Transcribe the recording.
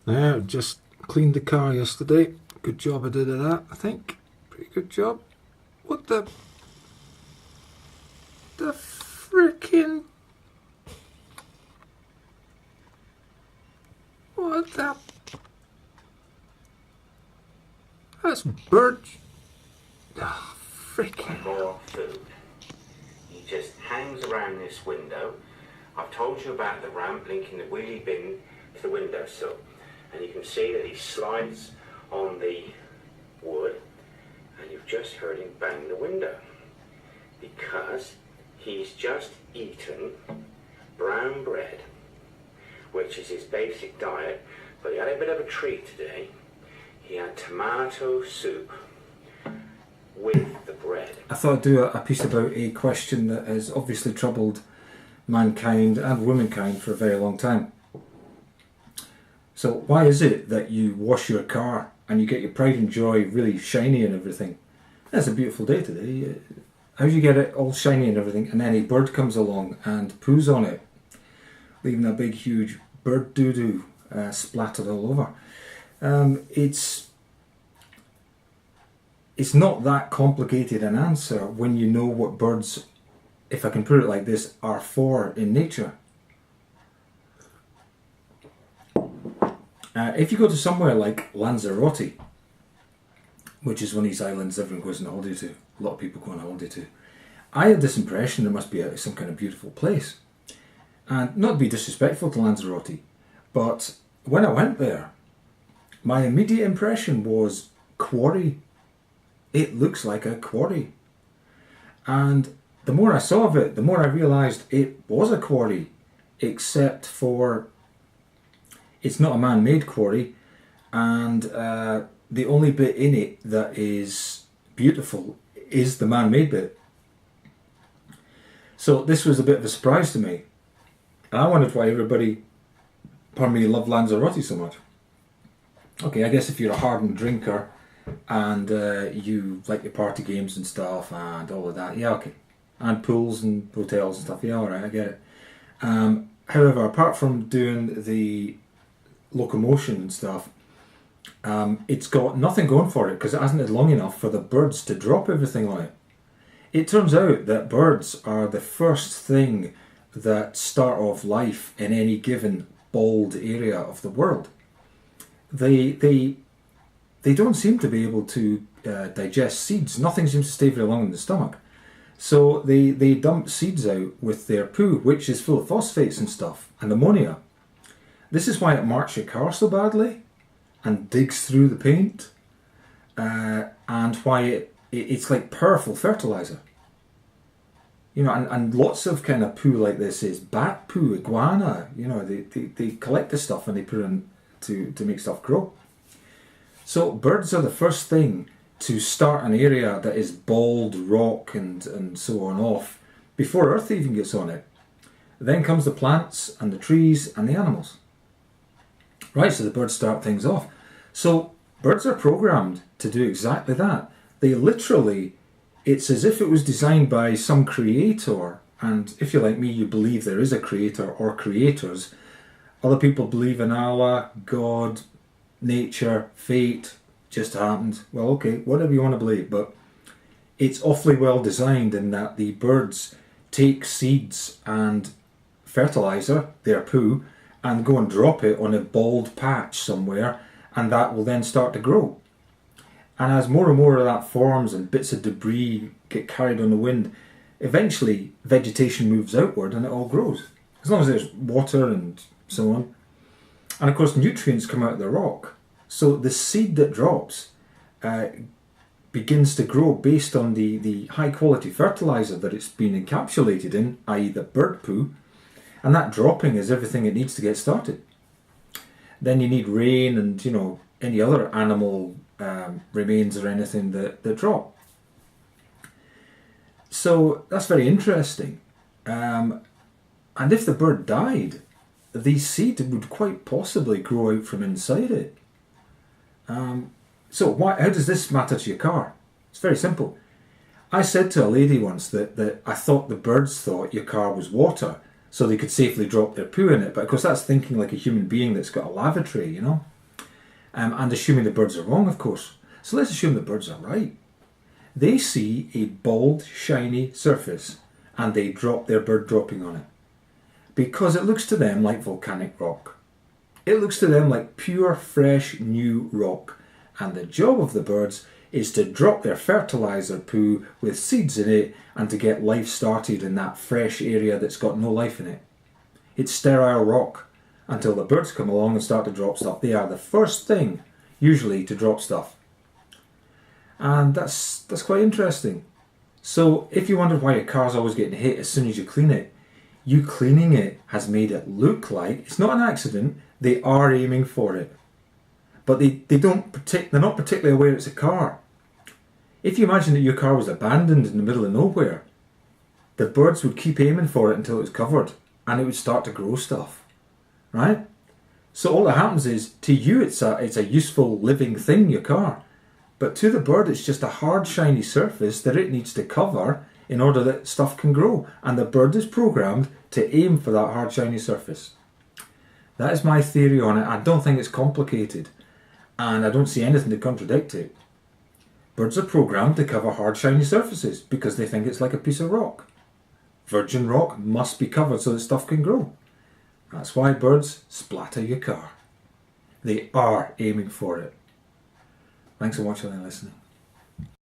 Yeah, just cleaned the car yesterday. Good job I did of that, I think. Pretty good job. What the frickin'... What the... That's bird... Oh, frickin'... More food. He just hangs around this window. I've told you about the ramp linking the wheelie bin to the windowsill. And you can see that he slides on the wood, and you've just heard him bang the window. Because he's just eaten brown bread, which is his basic diet, but he had a bit of a treat today. He had tomato soup with the bread. I thought I'd do a piece about a question that has obviously troubled mankind and womankind for a very long time. So why is it that you wash your car and you get your pride and joy really shiny and everything? It's a beautiful day today. How do you get it all shiny and everything, and then a bird comes along and poos on it, leaving a big huge bird doo-doo splattered all over? It's not that complicated an answer when you know what birds, if I can put it like this, are for in nature. If you go to somewhere like Lanzarote, which is one of these islands everyone goes on holiday to, a lot of people go on holiday to, I had this impression there must be some kind of beautiful place. And not to be disrespectful to Lanzarote, but when I went there, my immediate impression was quarry. It looks like a quarry. And the more I saw of it, the more I realised it was a quarry, except for it's not a man-made quarry, and the only bit in it that is beautiful is the man-made bit. So this was a bit of a surprise to me. And I wondered why everybody, pardon me, loved Lanzarote so much. Okay, I guess if you're a hardened drinker and you like your party games and stuff and all of that, yeah, okay. And pools and hotels and stuff, yeah, alright, I get it. However, apart from doing the locomotion and stuff, it's got nothing going for it because it hasn't had long enough for the birds to drop everything on it. It turns out that birds are the first thing that start off life in any given bald area of the world. They don't seem to be able to digest seeds. Nothing seems to stay very long in the stomach. So they dump seeds out with their poo, which is full of phosphates and stuff, and ammonia. This is why it marks your car so badly and digs through the paint, and why it's like powerful fertilizer. You know, and lots of kind of poo like this is bat poo, iguana. You know, they collect this stuff and they put it in to make stuff grow. So birds are the first thing to start an area that is bald rock and so on off before Earth even gets on it. Then comes the plants and the trees and the animals. Right, so the birds start things off. So birds are programmed to do exactly that. They literally, it's as if it was designed by some creator, and if you're like me, you believe there is a creator or creators. Other people believe in Allah, God, nature, fate, just happened. Well, okay, whatever you want to believe, but it's awfully well designed in that the birds take seeds and fertilizer, their poo, and go and drop it on a bald patch somewhere, and that will then start to grow. And as more and more of that forms and bits of debris get carried on the wind, eventually vegetation moves outward and it all grows. As long as there's water and so on. And of course nutrients come out of the rock. So the seed that drops begins to grow based on the high quality fertilizer that it's been encapsulated in, i.e. the bird poo. And that dropping is everything it needs to get started. Then you need rain and, you know, any other animal remains or anything that drop. So that's very interesting. And if the bird died, the seed would quite possibly grow out from inside it. So how does this matter to your car? It's very simple. I said to a lady once that I thought the birds thought your car was water, so they could safely drop their poo in it. But of course that's thinking like a human being that's got a lavatory, you know. and assuming the birds are wrong, of course. So let's assume the birds are right. They see a bald, shiny surface and they drop their bird dropping on it because it looks to them like volcanic rock. It looks to them like pure, fresh, new rock. And the job of the birds is to drop their fertiliser poo with seeds in it and to get life started in that fresh area that's got no life in it. It's sterile rock until the birds come along and start to drop stuff. They are the first thing, usually, to drop stuff. And that's quite interesting. So if you wonder why your car's always getting hit as soon as you clean it, you cleaning it has made it look like it's not an accident. They are aiming for it. But they're not particularly aware it's a car. If you imagine that your car was abandoned in the middle of nowhere, the birds would keep aiming for it until it was covered and it would start to grow stuff. Right? So all that happens is, to you it's a useful living thing, your car. But to the bird it's just a hard shiny surface that it needs to cover in order that stuff can grow. And the bird is programmed to aim for that hard shiny surface. That is my theory on it. I don't think it's complicated. And I don't see anything to contradict it. Birds are programmed to cover hard shiny surfaces because they think it's like a piece of rock. Virgin rock must be covered so that stuff can grow. That's why birds splatter your car. They are aiming for it. Thanks for watching and listening.